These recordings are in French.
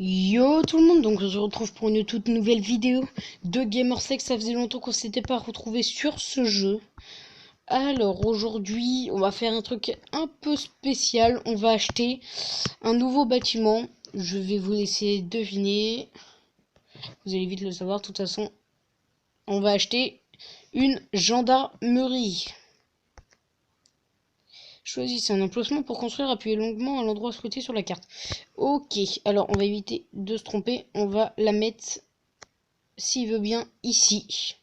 Yo tout le monde, donc on se retrouve pour une toute nouvelle vidéo de Gamersec. Ça faisait longtemps qu'on s'était pas retrouvé sur ce jeu. Alors aujourd'hui on va faire un truc un peu spécial. On va acheter un nouveau bâtiment. Je vais vous laisser deviner. Vous allez vite le savoir. De toute façon, on va acheter une gendarmerie. Choisissez un emplacement pour construire, appuyez longuement à l'endroit souhaité sur la carte. Ok, alors on va éviter de se tromper. On va la mettre, s'il veut bien, ici.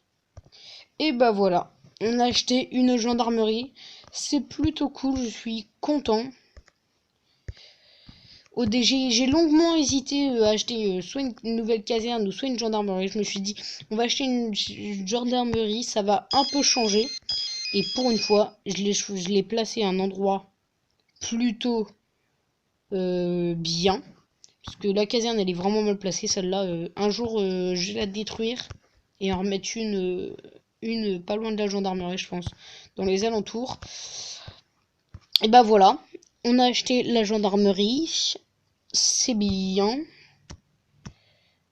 Et bah voilà, on a acheté une gendarmerie. C'est plutôt cool, je suis content. J'ai longuement hésité à acheter soit une nouvelle caserne ou soit une gendarmerie. Je me suis dit, on va acheter une gendarmerie, ça va un peu changer. Et pour une fois, je l'ai placé à un endroit plutôt bien. Parce que la caserne, elle est vraiment mal placée, celle-là. Un jour, je vais la détruire et en remettre une pas loin de la gendarmerie, je pense, dans les alentours. Et bah voilà, on a acheté la gendarmerie. C'est bien.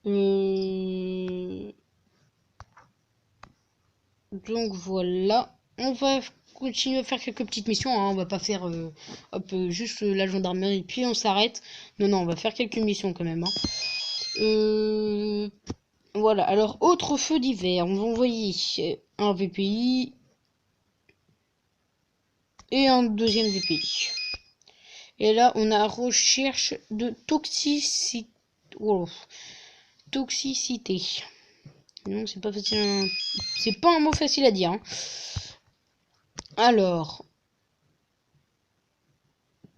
Donc voilà, on va continuer à faire quelques petites missions, hein. On va pas faire juste la gendarmerie puis on s'arrête. Non, non, on va faire quelques missions quand même, hein. Voilà, alors autre feu d'hiver, on va envoyer un VPI et un deuxième VPI. Et là, on a recherche de toxicité. Oh, toxicité. Non, c'est pas facile. C'est pas un mot facile à dire, hein. Alors,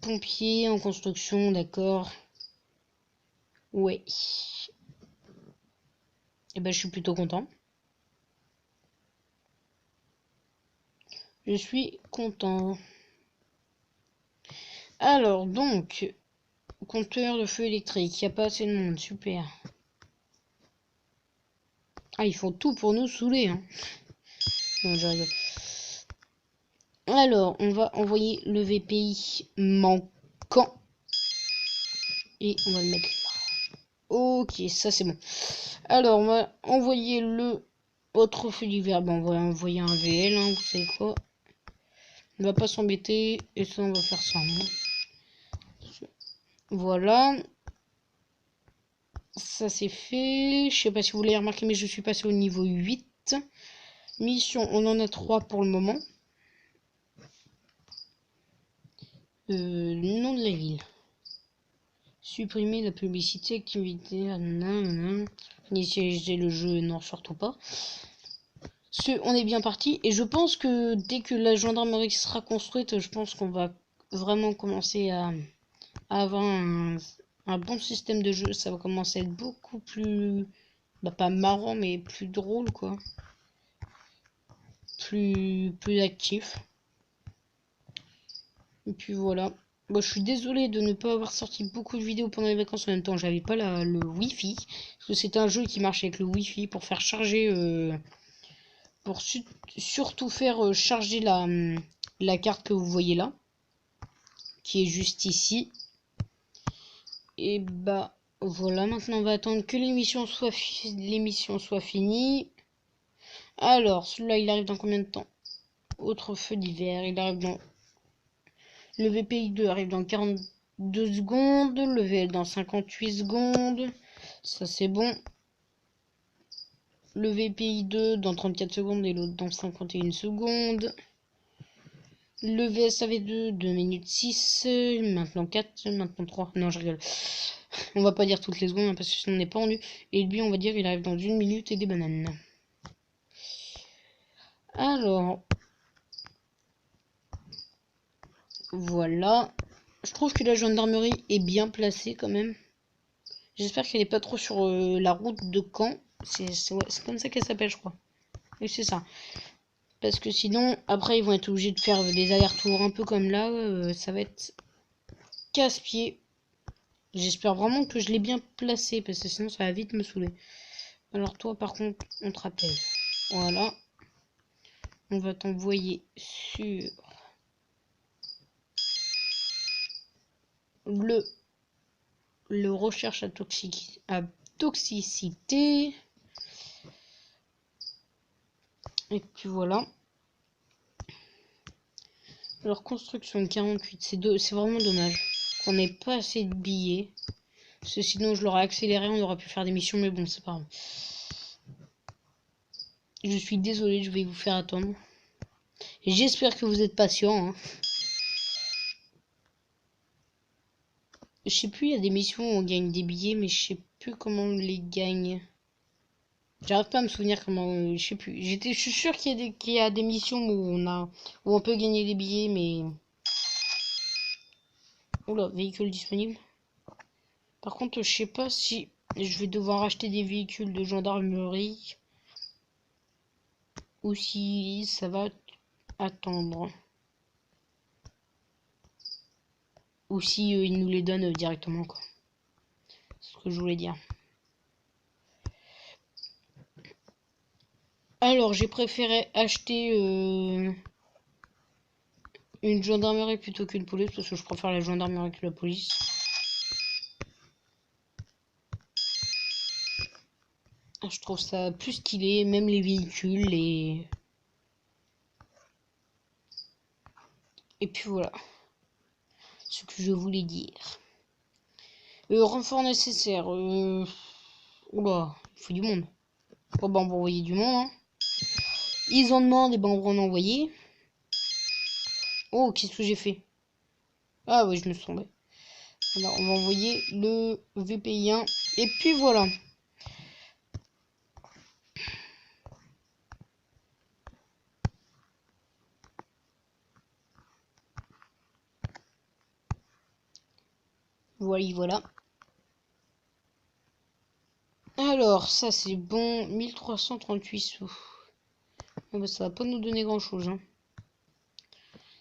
pompier en construction, d'accord. Ouais. Et ben, je suis plutôt content. Je suis content. Alors, donc, compteur de feu électrique. Il n'y a pas assez de monde, super. Ah, ils font tout pour nous saouler, hein. Non, je rigole. Alors, on va envoyer le VPI manquant. Et on va le mettre là. Ok, ça c'est bon. Alors, on va envoyer le autre feu d'hiver. Bon, on va envoyer un VL, hein, vous savez quoi. On va pas s'embêter. Et ça, on va faire ça. Hein. Voilà. Ça c'est fait. Je sais pas si vous l'avez remarqué, mais je suis passé au niveau 8. Mission, on en a 3 pour le moment. Nom de la ville. Supprimer la publicité, activité, initialiser le jeu, non, surtout pas. On est bien parti. Et je pense que dès que la gendarmerie sera construite, je pense qu'on va vraiment commencer à avoir un bon système de jeu. Ça va commencer à être beaucoup plus... Bah, pas marrant, mais plus drôle, quoi. Plus actif. Et puis voilà. Bon, je suis désolé de ne pas avoir sorti beaucoup de vidéos pendant les vacances. En même temps, j'avais pas le Wi-Fi. Parce que c'est un jeu qui marche avec le Wi-Fi pour faire charger... pour surtout faire charger la carte que vous voyez là. Qui est juste ici. Et bah voilà, maintenant on va attendre que l'émission soit finie. Alors, celui-là il arrive dans combien de temps? Autre feu d'hiver, il arrive dans... Le VPI 2 arrive dans 42 secondes, le VL dans 58 secondes. Ça c'est bon. Le VPI 2 dans 34 secondes et l'autre dans 51 secondes. Le VSAV2 2 minutes 6, maintenant 4, maintenant 3. Non, je rigole. On va pas dire toutes les secondes hein, parce que sinon on n'est pas rendu. Et lui, on va dire qu'il arrive dans 1 minute et des bananes. Alors, voilà. Je trouve que la gendarmerie est bien placée quand même. J'espère qu'elle n'est pas trop sur la route de Caen. C'est comme ça qu'elle s'appelle, je crois. Oui, c'est ça. Parce que sinon, après, ils vont être obligés de faire des allers-retours un peu comme là. Ça va être casse-pied. J'espère vraiment que je l'ai bien placé parce que sinon ça va vite me saouler. Alors toi par contre on te rappelle. Voilà. On va t'envoyer sur le le recherche à toxicité. Et puis voilà. Alors construction 48, c'est vraiment dommage qu'on n'ait pas assez de billets. Parce que sinon je l'aurais accéléré, on aurait pu faire des missions, mais bon, c'est pas grave. Je suis désolé, je vais vous faire attendre. J'espère que vous êtes patients. Hein. Je sais plus, il y a des missions où on gagne des billets, mais je sais plus comment on les gagne. J'arrive pas à me souvenir comment, je sais plus. Je suis sûr qu'il y a des missions où on peut gagner des billets, mais. Oula, véhicule disponible. Par contre, je sais pas si je vais devoir acheter des véhicules de gendarmerie ou si ça va attendre. Ou si ils nous les donnent directement, quoi. C'est ce que je voulais dire. Alors, j'ai préféré acheter une gendarmerie plutôt qu'une police parce que je préfère la gendarmerie que la police. Je trouve ça plus stylé, même les véhicules et puis voilà ce que je voulais dire. Renfort nécessaire. Oula, il faut du monde. Bon, bah, on va envoyer du monde. Hein. Ils en demandent, et ben on va en envoyer. Oh, qu'est-ce que j'ai fait? Ah oui, je me suis tombé. Alors, on va envoyer le VPI1. Et puis voilà. Voilà. Alors, ça c'est bon. 1338 sous. Oh, bah, ça va pas nous donner grand chose. Hein.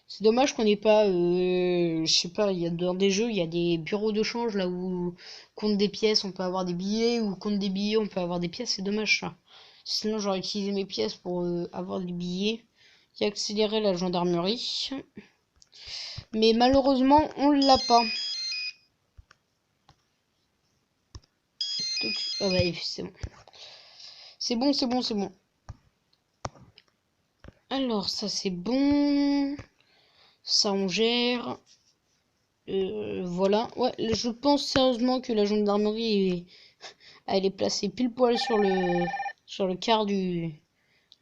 C'est dommage qu'on n'ait pas, je sais pas, il y a dans des jeux, il y a des bureaux de change là où contre des pièces on peut avoir des billets ou contre des billets on peut avoir des pièces, c'est dommage ça. Sinon j'aurais utilisé mes pièces pour avoir des billets et accélérer la gendarmerie. Mais malheureusement on l'a pas. Ah bah c'est bon. C'est bon. Alors ça c'est bon. Ça on gère. Voilà. Ouais, je pense sérieusement que la gendarmerie elle est placée pile poil sur le quart de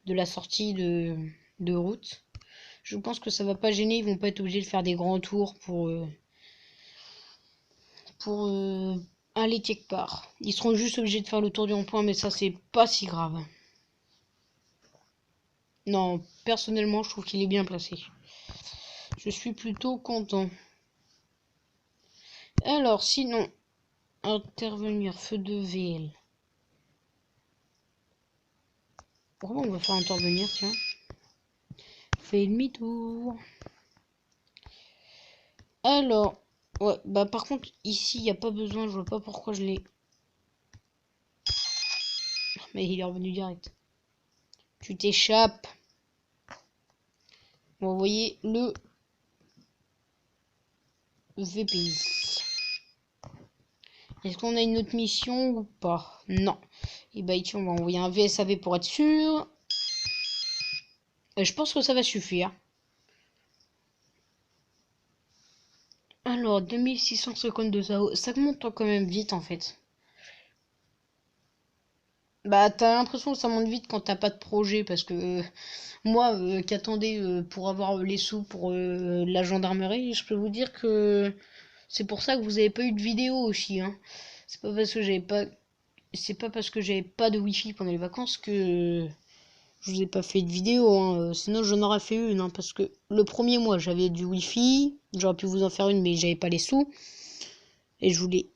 la sortie de route. Je pense que ça va pas gêner, ils vont pas être obligés de faire des grands tours pour aller quelque part. Ils seront juste obligés de faire le tour du rond-point, mais ça c'est pas si grave. Non, personnellement je trouve qu'il est bien placé. Je suis plutôt content. Alors sinon, intervenir, feu de VL. Pourquoi on va faire intervenir, tiens. Fais demi-tour. Alors, ouais, bah par contre, ici, il n'y a pas besoin, je vois pas pourquoi je l'ai. Mais il est revenu direct. Tu t'échappes. On va envoyer le VPI. Est-ce qu'on a une autre mission ou pas? Non. Et bah ici, on va envoyer un VSAV pour être sûr. Et je pense que ça va suffire. Alors, 2652 AO, ça monte quand même vite en fait. Bah, t'as l'impression que ça monte vite quand t'as pas de projet parce que moi qui attendais pour avoir les sous pour la gendarmerie, je peux vous dire que c'est pour ça que vous avez pas eu de vidéo aussi. Hein. C'est pas parce que j'avais pas de wifi pendant les vacances que je vous ai pas fait de vidéo. Hein. Sinon j'en aurais fait une hein, parce que le premier mois j'avais du wifi, j'aurais pu vous en faire une mais j'avais pas les sous et je voulais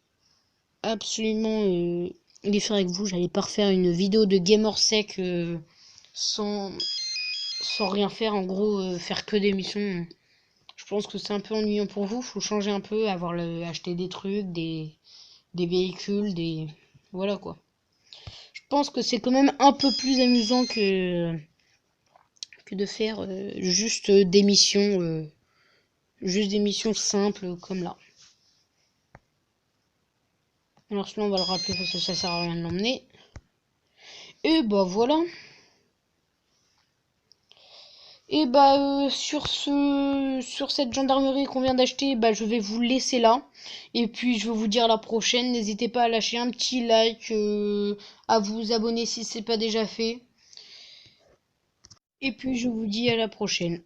absolument les faire avec vous. J'allais pas refaire une vidéo de gamer sec sans rien faire, en gros, faire que des missions. Je pense que c'est un peu ennuyant pour vous. Faut changer un peu, acheter des trucs, des véhicules, voilà quoi. Je pense que c'est quand même un peu plus amusant que de faire juste des missions simples comme là. Alors celui-là, on va le rappeler parce que ça sert à rien de l'emmener. Et bah voilà. Et bah sur cette gendarmerie qu'on vient d'acheter, bah je vais vous laisser là. Et puis je vais vous dire à la prochaine. N'hésitez pas à lâcher un petit like, à vous abonner si c'est pas déjà fait. Et puis je vous dis à la prochaine.